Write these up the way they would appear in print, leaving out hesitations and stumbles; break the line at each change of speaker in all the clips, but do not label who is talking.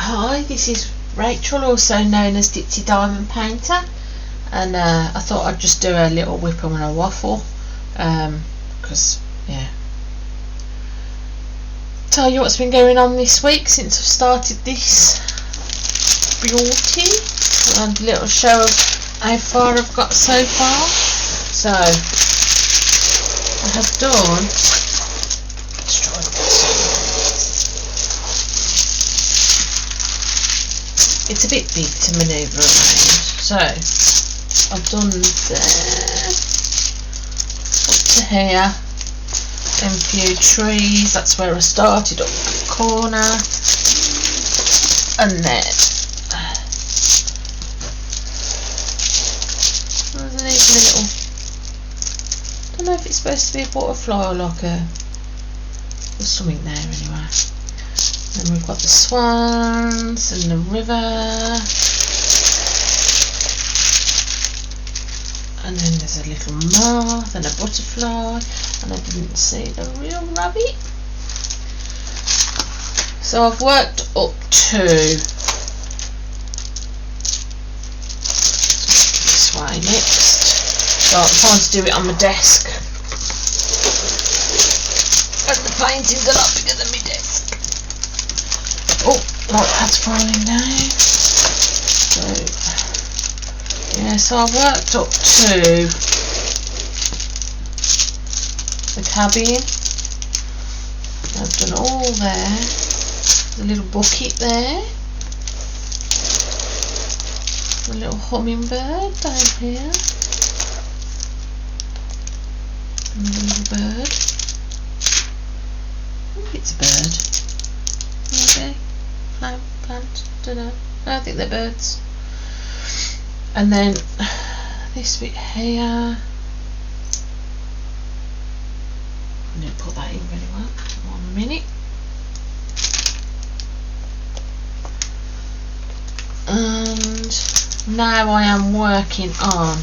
Hi, this is Rachel, also known as Ditsy Diamond Painter, and I thought I'd just do a little whip and a waffle, because yeah, tell you what's been going on this week since I've started this beauty, and a little show of how far I've got so far. So I have done, let's try this. It's a bit big to manoeuvre around, so I've done there, up to here, then a few trees, that's where I started, up the corner, and then there's even a little, I don't know if it's supposed to be a butterfly or like a, there's something there anyway. Then we've got the swans and the river, and then there's a little moth and a butterfly, and I didn't see the real rabbit. So I've worked up to this way next. So I'm trying to do it on my desk, and the painting's a lot bigger than my desk. Oh, like that's falling down. So yeah, so I've worked up to the cabin. I've done all there. The little bucket there. The little hummingbird down here. And the little bird. I think it's a bird. Maybe. Plant, don't know. I think they're birds. And then this bit here, I'm going to put that in really well. 1 minute. And now I am working on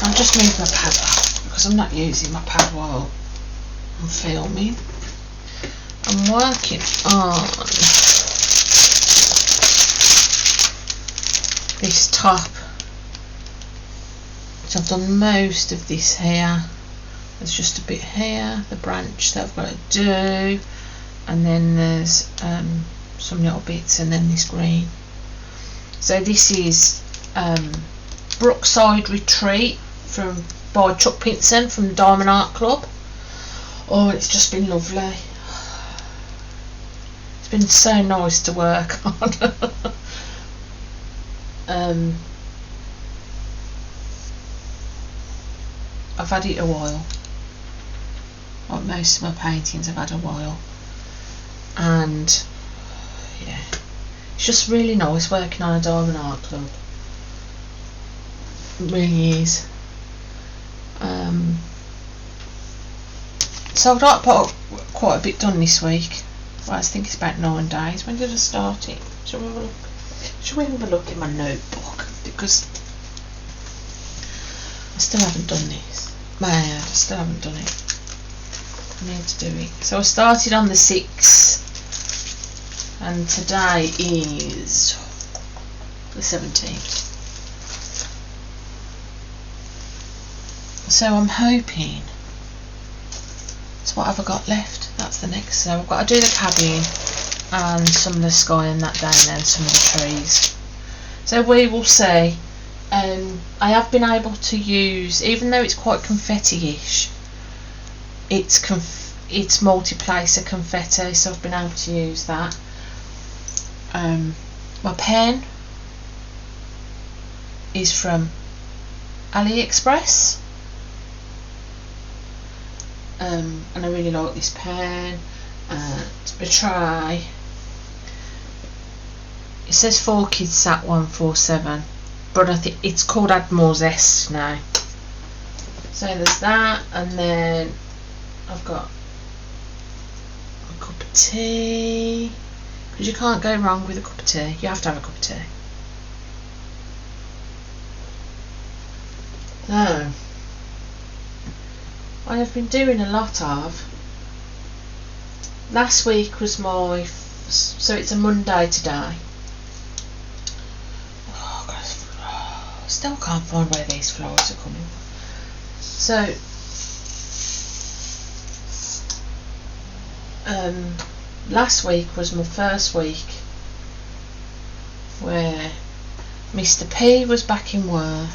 I'll just move my pad up because I'm not using my pad while I'm filming. I'm working on this top. So I've done most of this here. There's just a bit here, the branch that I've got to do, and then there's some little bits, and then this green. So this is Brookside Retreat by Chuck Pinson from the Diamond Art Club. Oh, it's just been lovely. It's been so nice to work on. I've had it a while. Like most of my paintings I've had a while. And yeah, it's just really nice working on a Diamond Art Club. It really is. So I've got quite a bit done this week. Well, I think it's about 9 days. When did I start it? Shall we have a look? Shall we have a look in my notebook? Because I still haven't done this. Man, I still haven't done it. I need to do it. So I started on the 6th, and today is the 17th. So I'm hoping. So what have I got left? That's the next. So I've got to do the cabin and some of the sky and that down there, and some of the trees. So we will see. I have been able to use, even though it's quite confetti-ish, it's multi-placer confetti, so I've been able to use that. My pen is from AliExpress. And I really like this pen. The tray, it says 4KidsSat147, but I think it's called Add More Zest now. So there's that, and then I've got a cup of tea, because you can't go wrong with a cup of tea. You have to have a cup of tea. So I have been doing a lot of. Last week was my, so it's a Monday today. Oh, God, still can't find where these flowers are coming from. So, last week was my first week where Mr. P was back in work.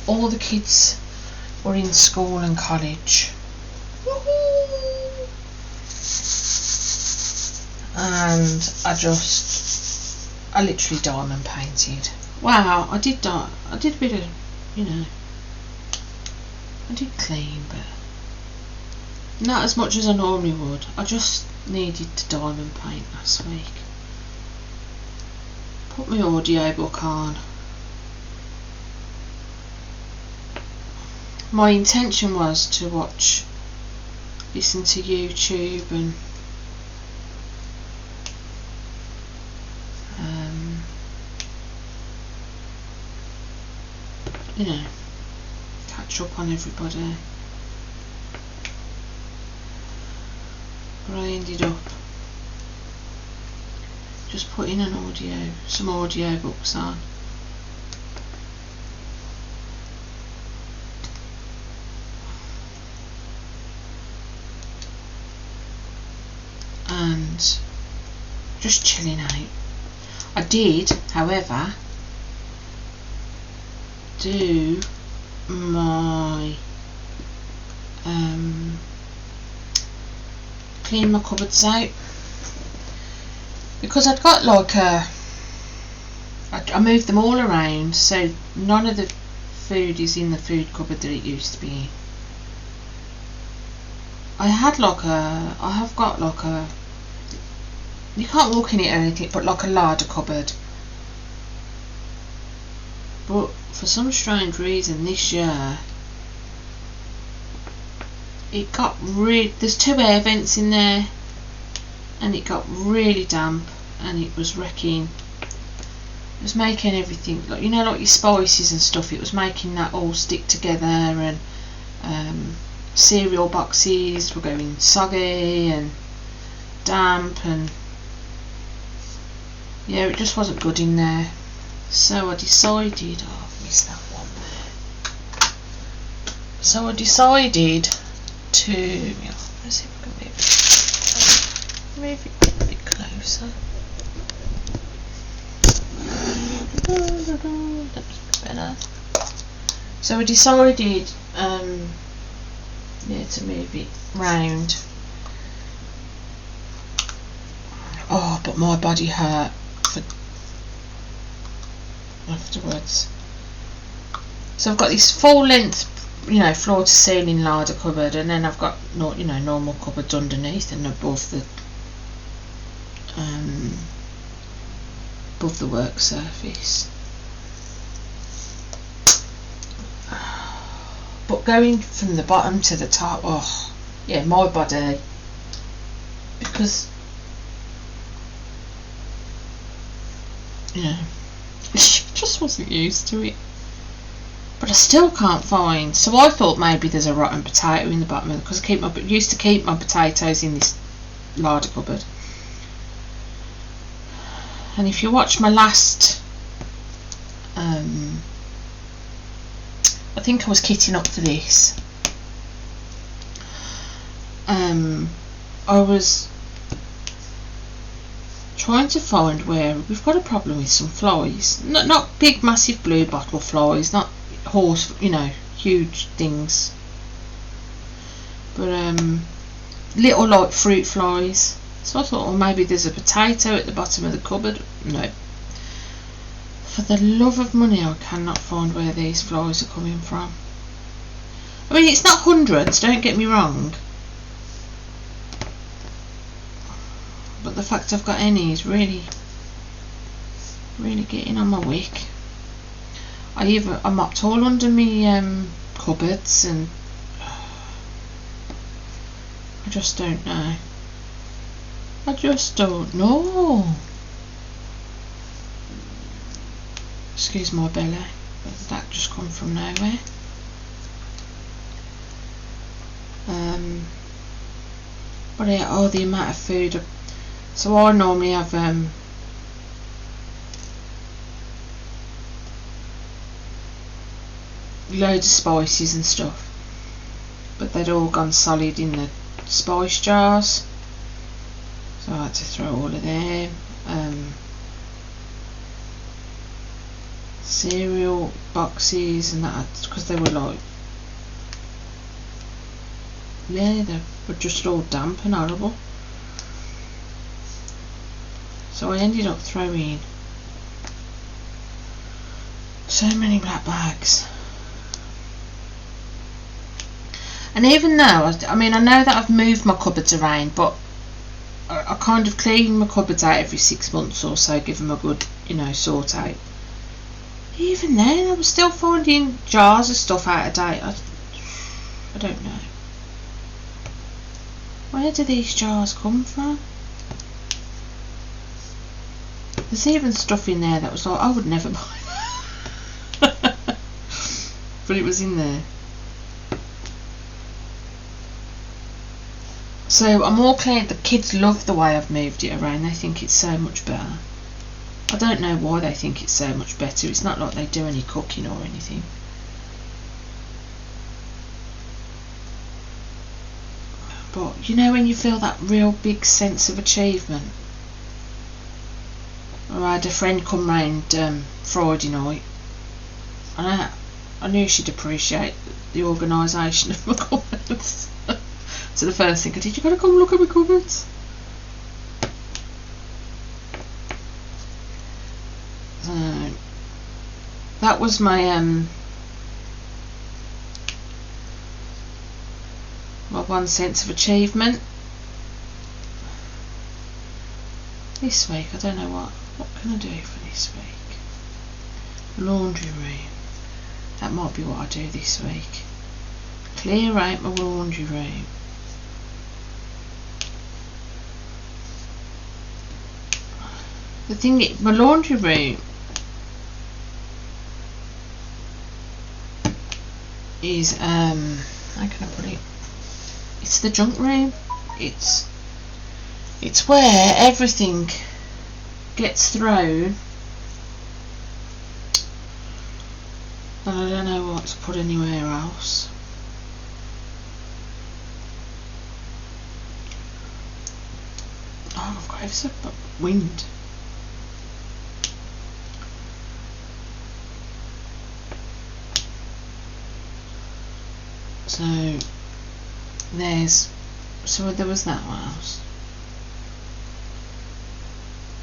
All the kids were in school and college. Woohoo! And I literally diamond painted. Wow, I did a bit of, you know, I did clean, but not as much as I normally would. I just needed to diamond paint last week. Put my audio book on. My intention was to listen to YouTube and you know, catch up on everybody. But I ended up just putting some audio books on. And just chilling out. I did, however, do my clean my cupboards out, because I'd got like I moved them all around, so none of the food is in the food cupboard that it used to be in. I have got like a, you can't walk in it or anything, but like a larder cupboard. But for some strange reason this year, it got there's 2 air vents in there, and it got really damp, and it was wrecking. It was making everything, like, you know, like your spices and stuff, it was making that all stick together, and cereal boxes were going soggy and damp, and yeah, it just wasn't good in there. So I decided, oh, I've missed that one there. So I decided to, let's see if I can move it a bit closer. That's better. So I decided, to move it round. Oh, but my body hurt afterwards. So I've got this full length, floor to ceiling larder cupboard, and then I've got normal cupboards underneath and above the work surface. But going from the bottom to the top, oh yeah, my body, because just wasn't used to it. But I still can't find, so I thought maybe there's a rotten potato in the bottom, because I used to keep my potatoes in this larder cupboard. And if you watch my last, I think I was kitting up for this, I was trying to find where we've got a problem with some flies, not big massive blue bottle flies, not horse, huge things, but little like fruit flies. So I thought, maybe there's a potato at the bottom of the cupboard. No, for the love of money, I cannot find where these flies are coming from. I mean, it's not hundreds, don't get me wrong, but the fact I've got any is really getting on my wick. I mopped all under me cupboards, and I just don't know. Excuse my belly, but that just come from nowhere. But yeah, the amount of food. So I normally have loads of spices and stuff, but they'd all gone solid in the spice jars, so I had to throw all of them. Cereal boxes and that, because they were like, yeah, they were just all damp and horrible. So I ended up throwing so many black bags. And even now, I mean, I know that I've moved my cupboards around, but I kind of clean my cupboards out every 6 months or so, give them a good, sort out. Even then, I was still finding jars of stuff out of date. I don't know. Where do these jars come from? There's even stuff in there that was like, I would never buy that. But it was in there. So I'm all clear. The kids love the way I've moved it around. They think it's so much better. I don't know why they think it's so much better. It's not like they do any cooking or anything. But when you feel that real big sense of achievement. I had a friend come round Friday night, and I knew she'd appreciate the organisation of my cupboards. So the first thing I did, you got to come look at my cupboards. So that was my my one sense of achievement. This week, I don't know what can I do for this week. Laundry room. That might be what I do this week. Clear out my laundry room. The thing is, my laundry room is how can I put it? It's the junk room. It's where everything gets thrown, and I don't know what to put anywhere else. Oh, I've got some wind. So there was that. What else?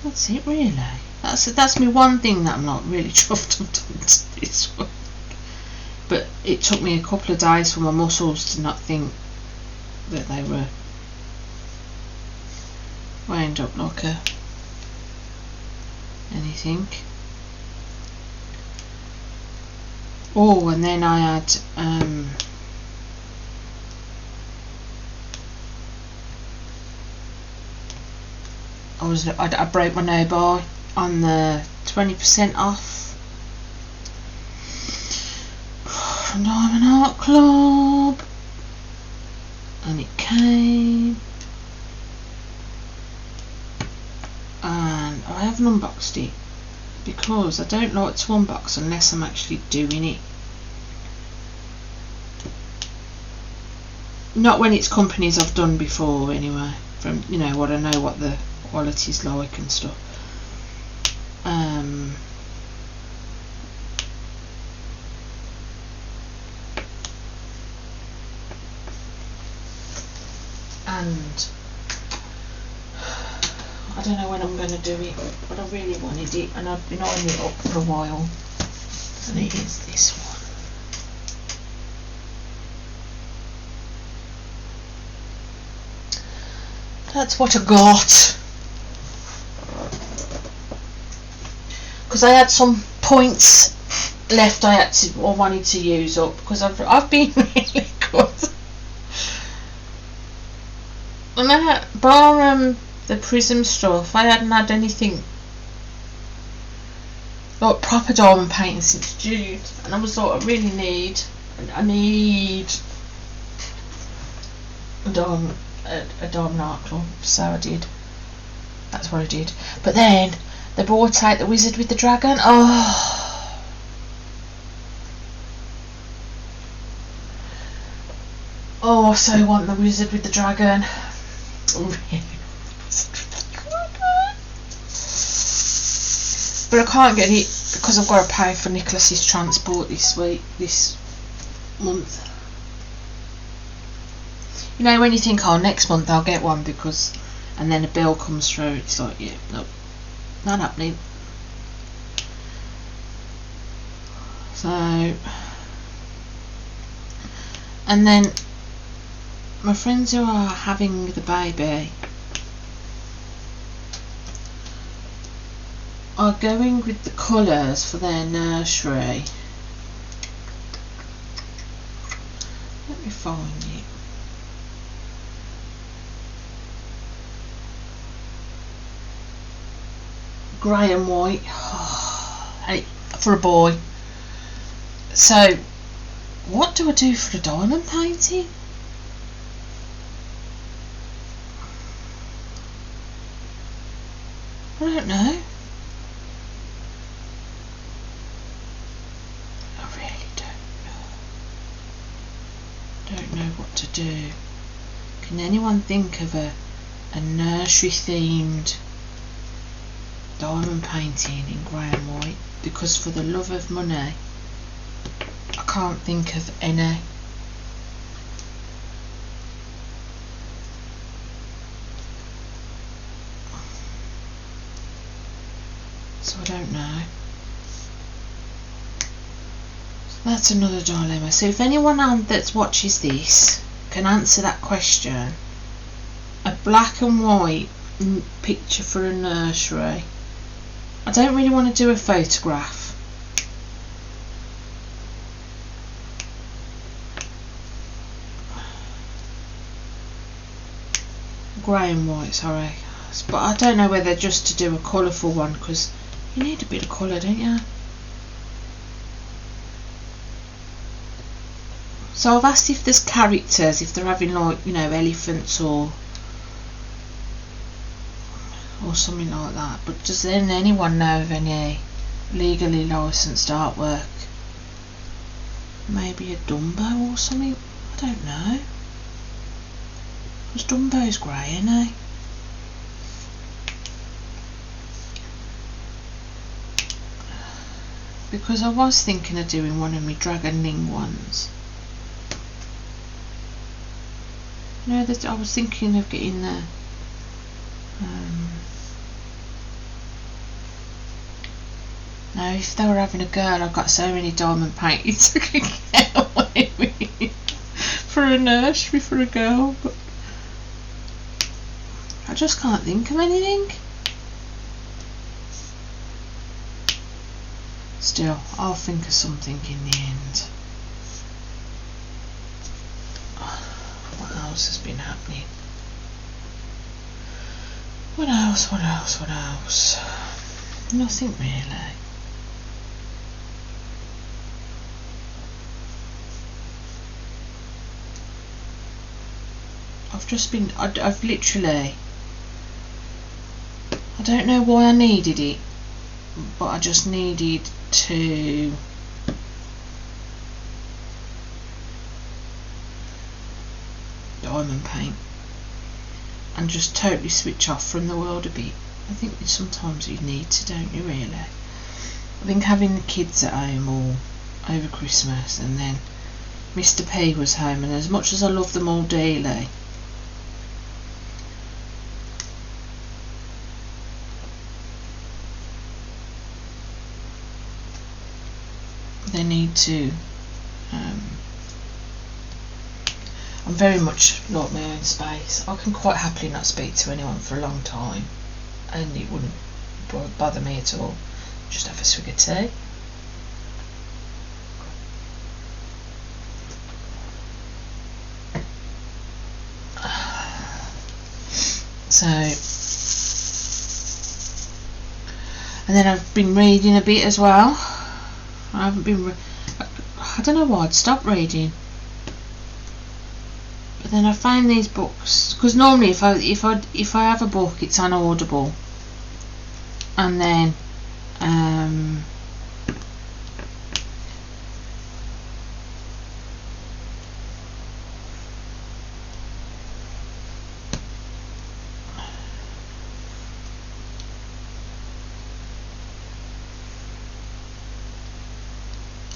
That's it, really. That's me one thing that I'm not really chuffed I've done this week. But it took me a couple of days for my muscles to not think that they were wound up like anything. Oh, and then I had I broke my no-buy on the 20% off from Diamond Art Club, and it came, and I haven't unboxed it because I don't like to unbox unless I'm actually doing it. Not when it's companies I've done before anyway, from what I know what the quality's like and stuff. And I don't know when I'm going to do it, but I really wanted it, and I've been eyeing it up for a while, and it is this one. That's what I got, because I had some points left I wanted to use up, because I've been really good. And I had, bar the prism stuff, I hadn't had anything like proper diamond painting since June, and I was like, I need a diamond art club, so I did. That's what I did. But then they brought out the wizard with the dragon. Oh, I so want the wizard with the dragon. But I can't get it because I've got to pay for Nicholas's transport this month. You know, when you think, oh, next month I'll get one, because, and then a bill comes through, it's like, yeah, no, not happening. So, and then my friends who are having the baby are going with the colours for their nursery. Let me find it. Grey and white. Oh, for a boy. So, what do I do for the diamond painting? I don't know. I really don't know what to do. Can anyone think of a nursery themed diamond painting in grey and white? Because for the love of money, I can't think of any. So I don't know. So that's another dilemma. So if anyone that watches this can answer that question, a black and white picture for a nursery. I don't really want to do a photograph. Grey and white, sorry. But I don't know whether just to do a colourful one, because you need a bit of colour, don't you? So I've asked if there's characters, if they're having, like, you know, elephants or something like that. But does anyone know of any legally licensed artwork? Maybe a Dumbo or something? I don't know. Because Dumbo's grey, isn't he? Because I was thinking of doing one of my Dragon Ling ones. No, that I was thinking of getting the now if they were having a girl, I've got so many diamond paintings I could get away with for a nursery for a girl, but I just can't think of anything. Still, I'll think of something in the end. What else has been happening? What else? Nothing really. I've literally, I don't know why I needed it, but I just needed to diamond paint and just totally switch off from the world a bit. I think sometimes you need to, don't you, really? I think having the kids at home all over Christmas, and then Mr. P was home, and as much as I love them all dearly, they need to I'm very much like my own space. I can quite happily not speak to anyone for a long time and it wouldn't bother me at all. Just have a swig of tea. So, and then I've been reading a bit as well. I haven't been, I don't know why I'd stopped reading. But then I find these books, because normally if I have a book, it's on Audible, and then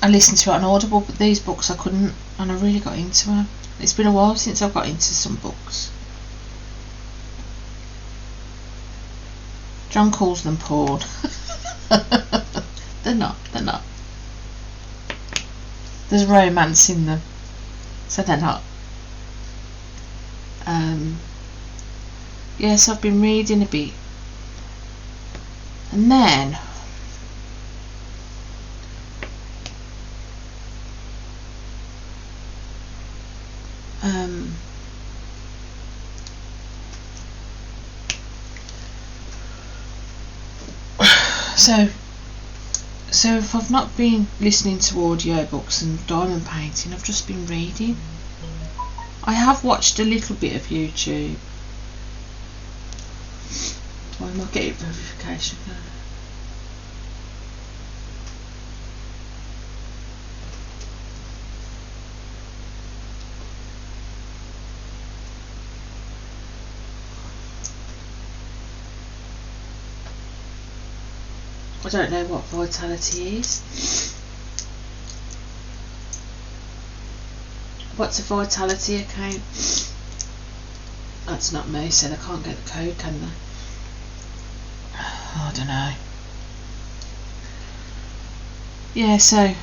I listened to it on Audible, but these books I couldn't, and I really got into them. It's been a while since I've got into some books. John calls them porn. They're not. There's romance in them, so they're not. Yes, I've been reading a bit, and then so if I've not been listening to audiobooks and diamond painting, I've just been reading. I have watched a little bit of YouTube. Why am I getting verification now? I don't know what vitality is. What's a vitality account? That's not me, so they can't get the code, can they? I don't know. Yeah, so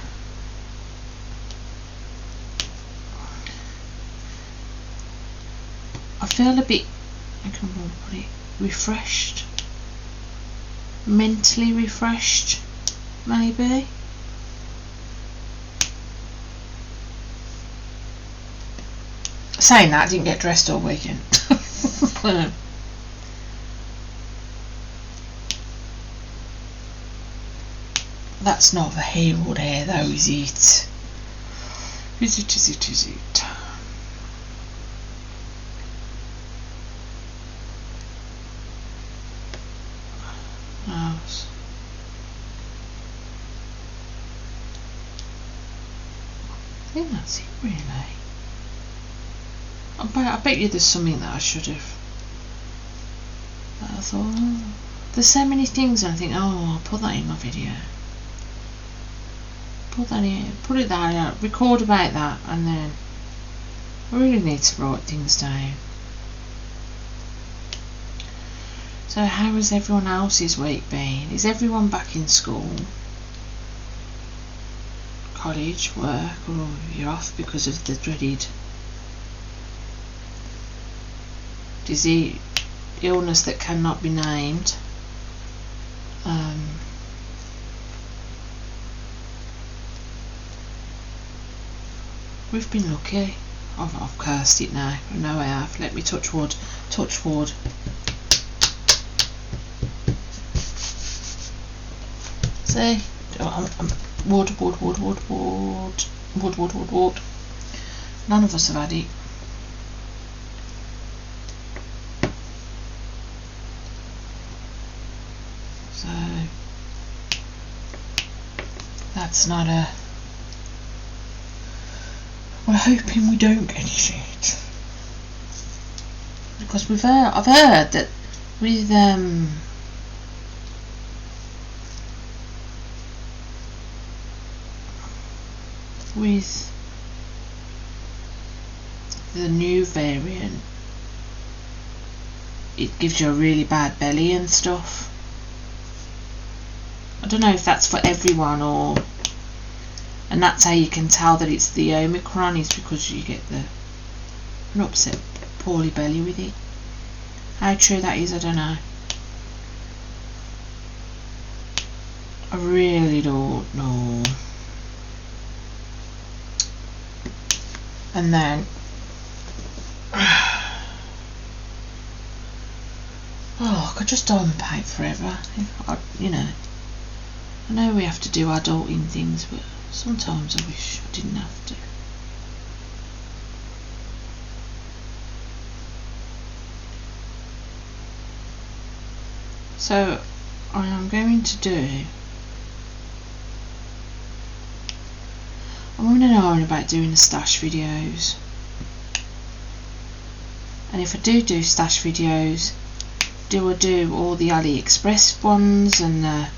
I feel a bit, I can put it, refreshed. Mentally refreshed, maybe. Saying that, I didn't get dressed all weekend. That's not the Harold hair though, is it? Is it? I think that's it really. I bet you there's something that I should have. But I thought, oh, there's so many things, and I think, oh, I'll put that in my video. Put that in, put it there, record about that, and then I really need to write things down. So how has everyone else's week been? Is everyone back in school? College, work, or you're off because of the dreaded disease, illness that cannot be named. We've been lucky. I've cursed it now. I know I have. Let me touch wood. Touch wood. See? Wood. None of us have had it. So that's not a. We're hoping we don't get it, because I've heard that with the new variant, it gives you a really bad belly and stuff. I don't know if that's for everyone, or, and that's how you can tell that it's the Omicron, is because you get an upset poorly belly with it. How true that is, I don't know. I really don't know. And then oh, I could just diamond paint forever. I know we have to do adulting things, but sometimes I wish I didn't have to. So I am going to do, I'm going to know about doing the stash videos, and if I do stash videos, do I do all the AliExpress ones and the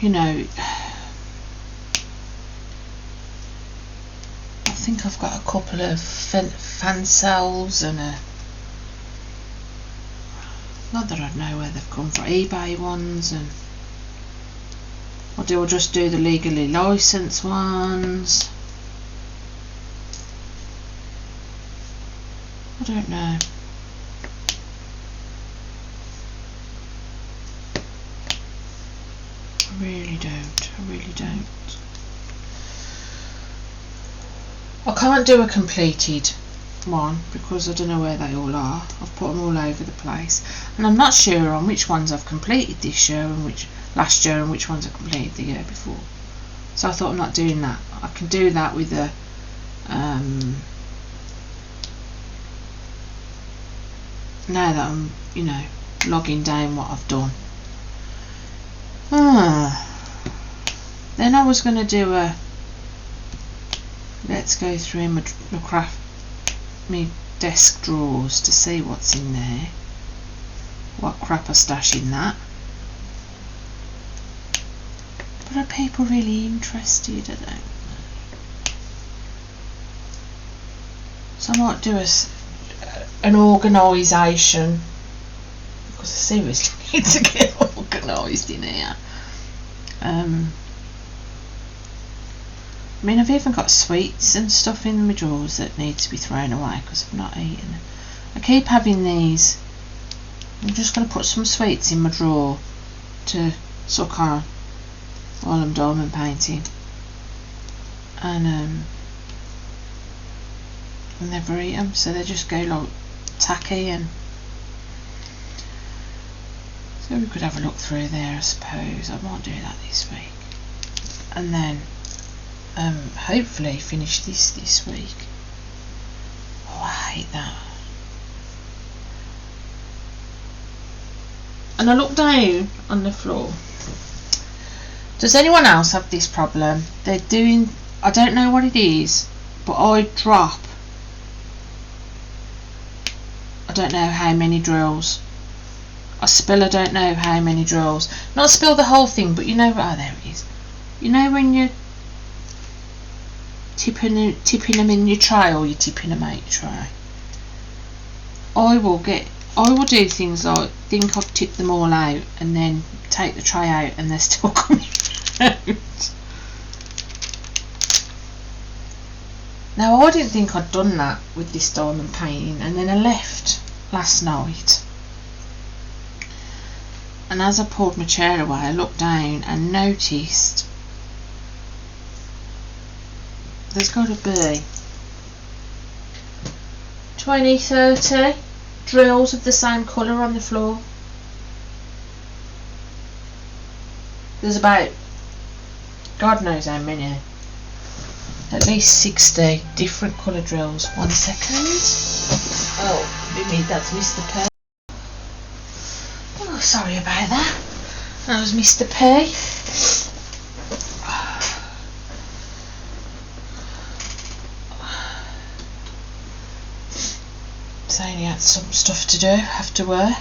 you know, I think I've got a couple of fan sales and not that I know where they've come from, eBay ones, and or do I just do the legally licensed ones? I don't know. I really don't. I can't do a completed one because I don't know where they all are. I've put them all over the place, and I'm not sure on which ones I've completed this year and which last year and which ones I completed the year before. So I thought, I'm not doing that. I can do that with the now that I'm, you know, logging down what I've done. Then I was going to do a let's go through my desk drawers to see what's in there, what crap I stash in that. But are people really interested? I don't know. So I might do an organisation, because I seriously need to get organised in here. I mean, I've even got sweets and stuff in my drawers that need to be thrown away because I've not eaten them. I keep having these. I'm just going to put some sweets in my drawer to suck on while I'm diamond painting, and I never eat them, so they just go like tacky. And so we could have a look through there, I suppose. I might do that this week, and then hopefully finish this week. Oh, I hate that. And I look down on the floor. Does anyone else have this problem? They're doing, I don't know what it is, but I drop, I don't know how many drills. I spill, I don't know how many drills. Not spill the whole thing, but you know, oh, there it is. You know when you're tipping them in your tray, or you're tipping them out your tray. I will do things like think I've tipped them all out and then take the tray out and they're still coming out. Now, I didn't think I'd done that with this diamond painting, and then I left last night, and as I pulled my chair away I looked down and noticed there's got to be 20-30 drills of the same colour on the floor. There's about, God knows how many, at least 60 different colour drills. 1 second. Oh, maybe that's Mr. P. Oh, sorry about that. That was Mr. P. Saying he had some stuff to do after work.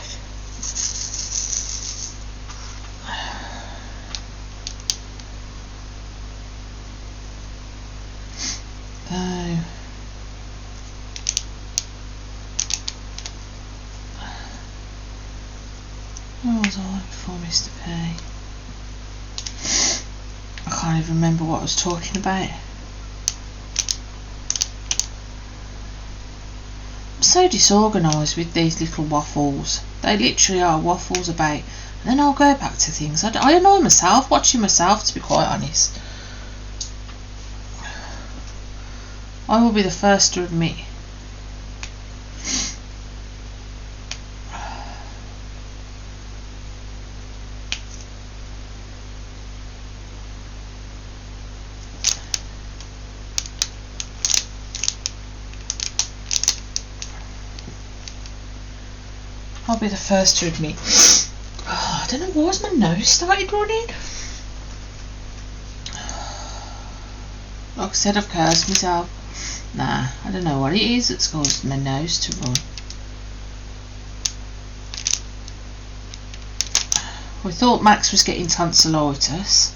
Where was I before Mr. P? I can't even remember what I was talking about. I'm so disorganised with these little waffles. They literally are waffles about, and then I'll go back to things. I annoy myself watching myself, to be quite honest. I will be the first to admit. I'll be the first to admit. Oh, I don't know why my nose started running. Like I said, I've cursed myself. Nah, I don't know what it is that's caused my nose to run. We thought Max was getting tonsillitis.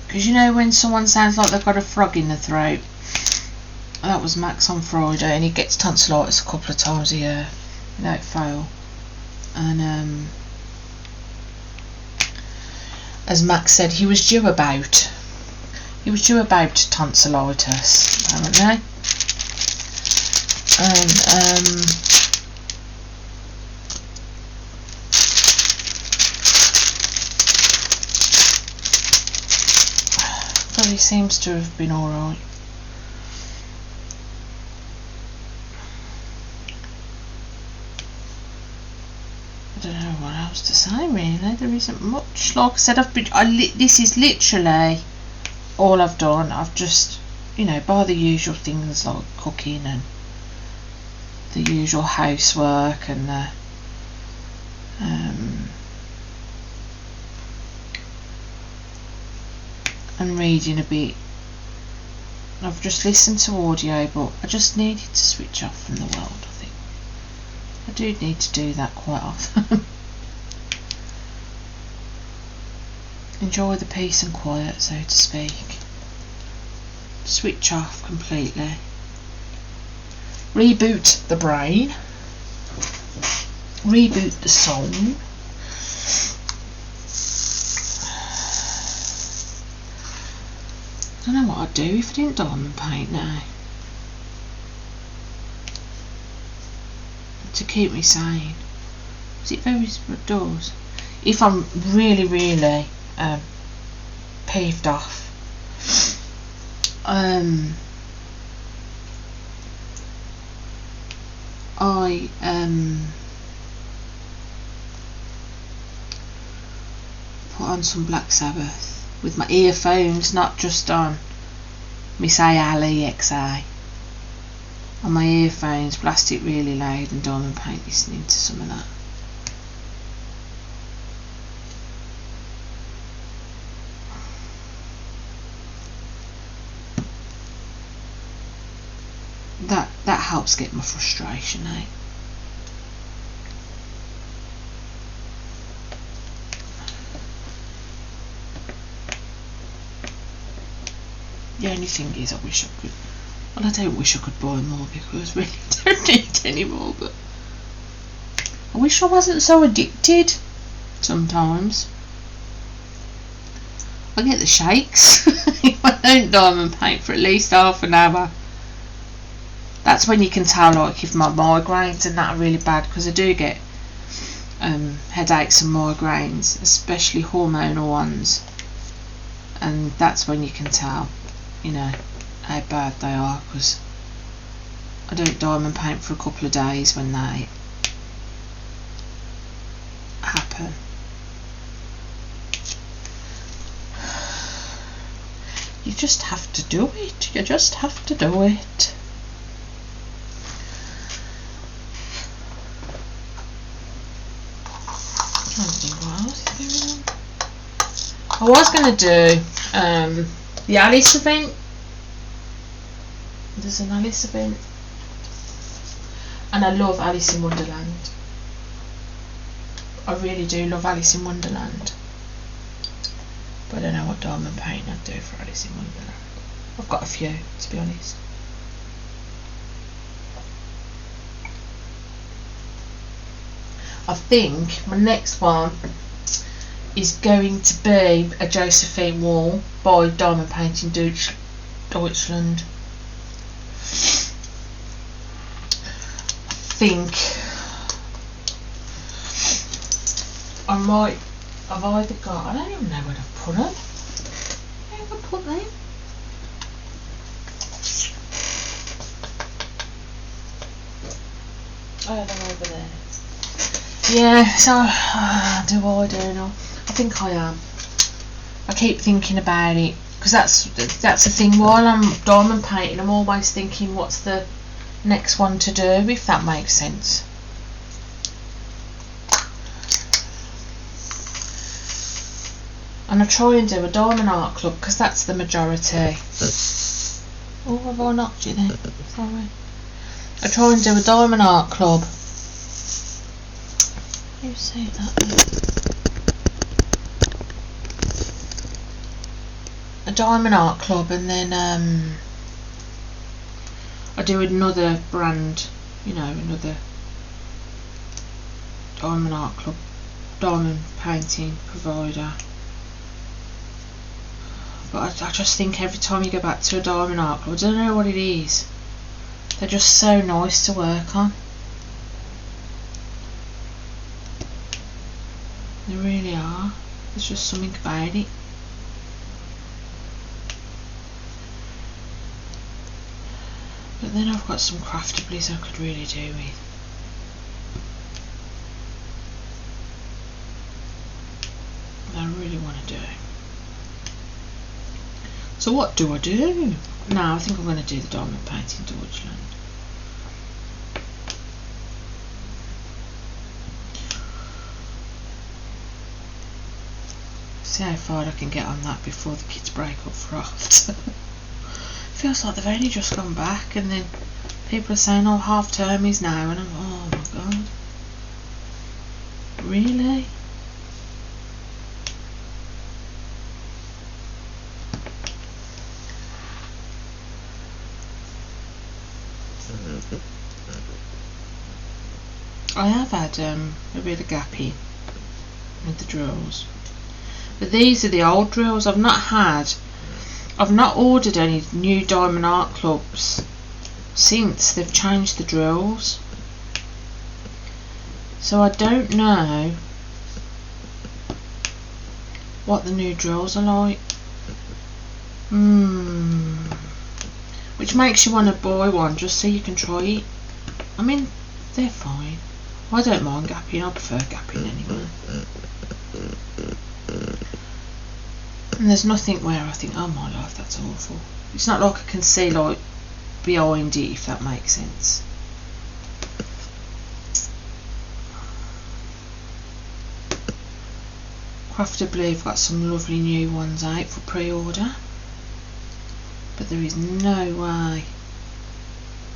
Because you know when someone sounds like they've got a frog in the throat? That was Max on Friday, and he gets tonsillitis a couple of times a year without fail. And as Max said, he was due about tonsillitis, haven't they? And but he seems to have been alright. I don't know what else to say really. There isn't much. Like I said, this is literally all I've done. I've just, you know, by the usual things like cooking and the usual housework and the and reading a bit. I've just listened to audio, but I just needed to switch off from the world. I think I do need to do that quite often. Enjoy the peace and quiet, so to speak. Switch off completely. Reboot the brain. Reboot the soul. I don't know what I'd do if I didn't diamond paint now. To keep me sane. Is it very doors? If I'm really peeved off, I put on some Black Sabbath with my earphones, not just on Miss Ali XA. On my earphones, blast it really loud and diamond paint, listening to some of that. That helps get my frustration out. The only thing is, I wish I could. Well, I don't wish I could buy more because I really don't need any more. But I wish I wasn't so addicted. Sometimes I get the shakes if I don't diamond paint for at least half an hour. That's when you can tell, like, if my migraines and that are really bad, because I do get headaches and migraines, especially hormonal ones, and that's when you can tell, you know, how bad they are, because I don't diamond paint for a couple of days when they happen. You just have to do it. You just have to do it. I was going to do the Alice event. There's an Alice event, and I love Alice in Wonderland. I really do love Alice in Wonderland, but I don't know what diamond paint I'd do for Alice in Wonderland. I've got a few, to be honest. I think my next one is going to be a Josephine wall by Diamond Painting Deutschland. I think I might have either got, I don't even know where I've put them. Where have I put them? Oh, they're over there. Yeah, so do I know? I think I am. I keep thinking about it because that's the thing. While I'm diamond painting, I'm always thinking, what's the next one to do, if that makes sense. And I try and do a Diamond Art Club because that's the majority. Oh, have I knocked you then? Sorry. I try and do a Diamond Art Club. You see that then? A Diamond Art Club, and then I do another brand, you know, another Diamond Art Club, diamond painting provider. But I just think every time you go back to a Diamond Art Club, I don't know what it is, they're just so nice to work on. They really are. There's just something about it. But then I've got some craftablies I could really do with. That I really want to do. So what do I do? Now I think I'm going to do the diamond painting Deutschland. See how far I can get on that before the kids break up for after. Feels like they've only just gone back, and then people are saying, oh, half term is now, and I'm, oh my god, really? I have had a bit of gappy with the drills, but these are the old drills. I've not ordered any new Diamond Art Clubs since they've changed the drills, so I don't know what the new drills are like. Which makes you want to buy one just so you can try it. I mean, they're fine. I don't mind gapping, I prefer gapping anyway. And there's nothing where I think, oh my life, that's awful. It's not like I can see like behind it, if that makes sense. Craftably have got some lovely new ones out for pre-order, but there is no way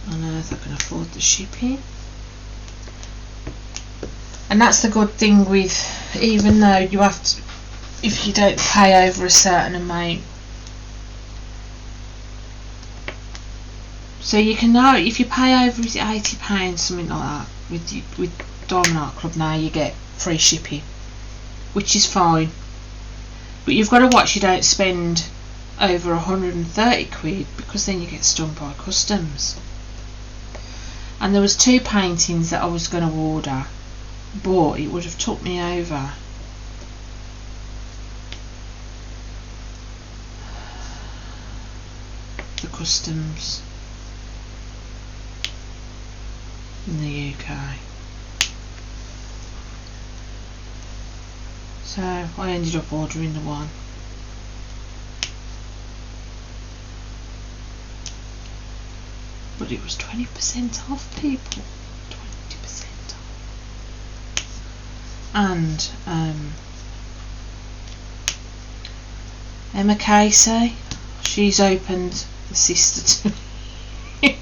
on earth I can afford the shipping. And that's the good thing with, even though you have to, if you don't pay over a certain amount, so you can know if you pay over £80, something like that, with Diamond Art Club now you get free shipping, which is fine, but you've got to watch you don't spend over 130 quid, because then you get stung by customs. And there was 2 paintings that I was going to order, but it would have took me over the customs in the UK. So I ended up ordering the one. But it was 20% off, people. 20% off. And Emma Casey, she's opened the sister to me.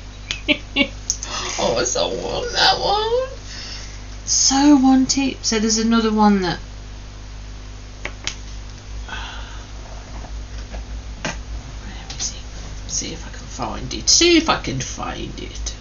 Oh, I so want that one. So want it. So there's another one that where is it? See if I can find it. See if I can find it.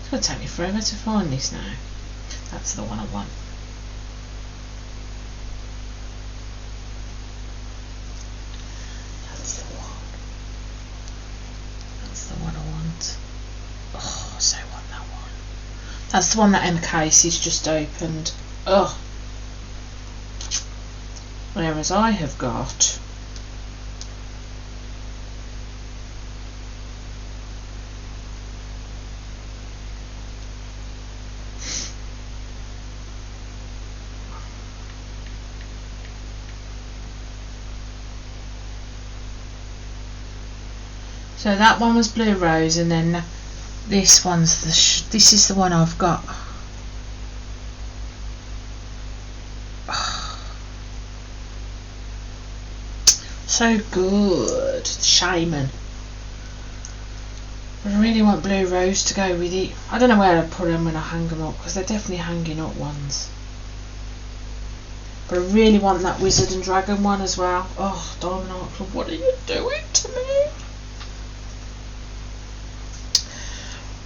It's going to take me forever to find this now. That's the one I want. That's the one that Emma Casey's just opened. Ugh. Whereas I have got so that one was Blue Rose, and then this one's this is the one I've got. So good, Shaman. I really want Blue Rose to go with it. I don't know where I put them when I hang them up, because they're definitely hanging up ones. But I really want that Wizard and Dragon one as well. Oh, Diamond Art Club, what are you doing to me?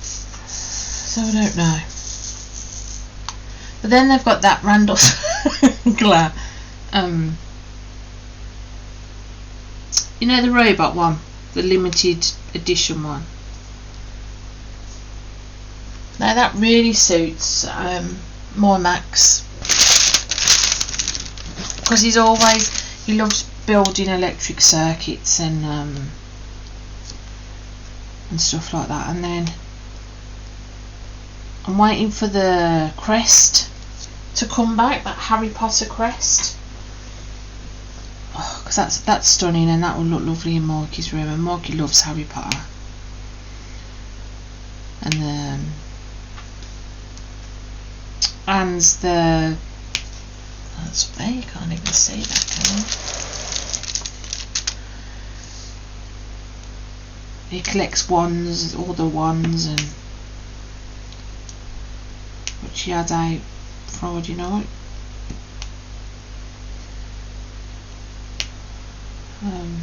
So I don't know. But then they've got that Randolph Glare. You know, the robot one, the limited edition one. Now that really suits my Max, because he loves building electric circuits and stuff like that. And then I'm waiting for the crest to come back, that Harry Potter crest. Because that's stunning, and that will look lovely in Marky's room, and Marky loves Harry Potter. And that's there, you can't even see that, can you? He collects wands, all the wands, and which he had out Friday night.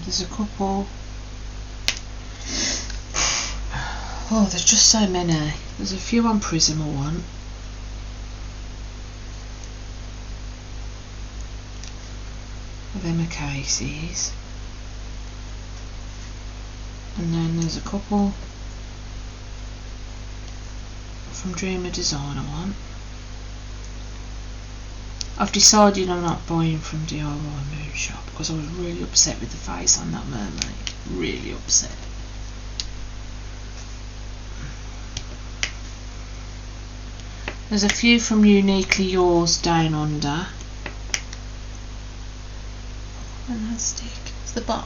There's a couple. Oh, there's just so many. There's a few on Prism I want. Of Emma Casey's. And then there's a couple from Dreamer Design I want. I've decided I'm not buying from DIY Moon Shop, because I was really upset with the face on that mermaid. Really upset. There's a few from Uniquely Yours Down Under. Fantastic. It's the bot.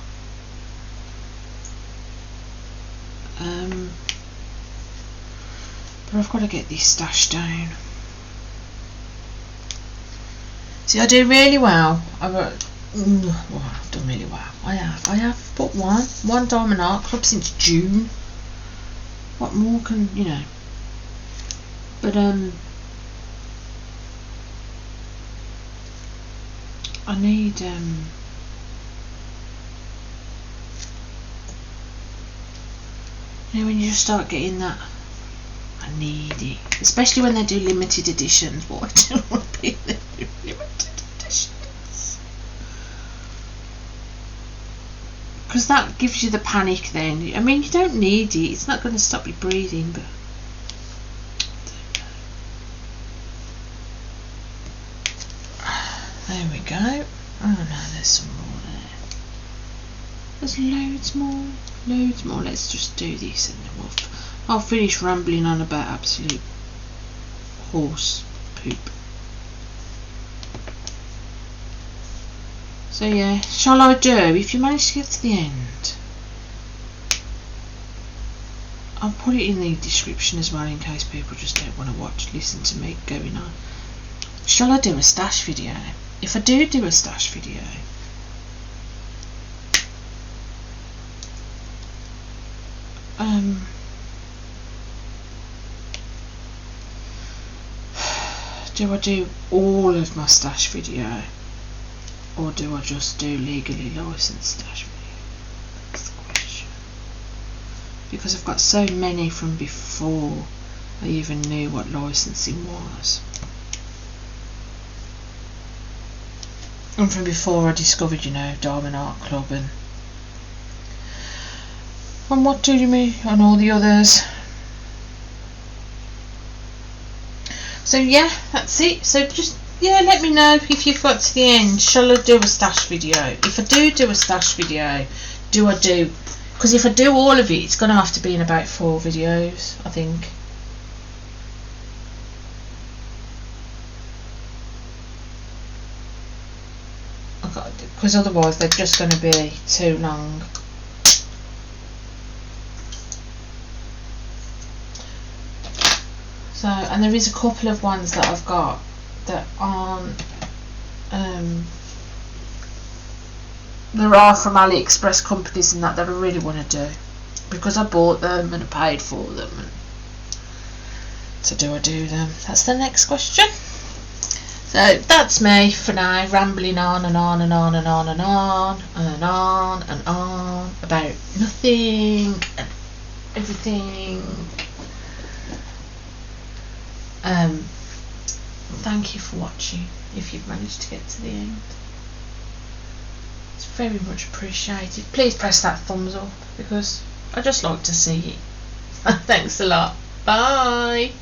But I've got to get this stash down. See, I do really well. I've done really well. I have put one Diamond Art Club since June. What more can, you know? But I need you know, when you just start getting that, I need it, especially when they do limited editions. What I don't want to be there. Limited editions, because that gives you the panic then. I mean, you don't need it, it's not going to stop you breathing, but there we go. Oh no, there's some more there. There's loads more. Let's just do this and then I'll finish rambling on about absolute horse poop. So yeah, shall I do, if you manage to get to the end, I'll put it in the description as well in case people just don't want to listen to me going on. Shall I do a stash video? If I do a stash video, do I do all of my stash video, or do I just do legally licensed stash video? That's the question. Because I've got so many from before I even knew what licensing was, and from before I discovered, you know, Diamond Art Club and what do you mean, and all the others. So yeah, that's it. So just, yeah, let me know if you've got to the end. Shall I do a stash video? If I do a stash video, because if I do all of it, it's going to have to be in about 4 videos, I think. Because otherwise they're just going to be too long. So, and there is a couple of ones that I've got that aren't, there are from AliExpress companies and that I really want to do, because I bought them and I paid for them. And so do I do them? That's the next question. So that's me for now, rambling on and on and on and on and on and on and on about nothing and everything. Thank you for watching, if you've managed to get to the end. It's very much appreciated. Please press that thumbs up, because I just like to see it. Thanks a lot. Bye.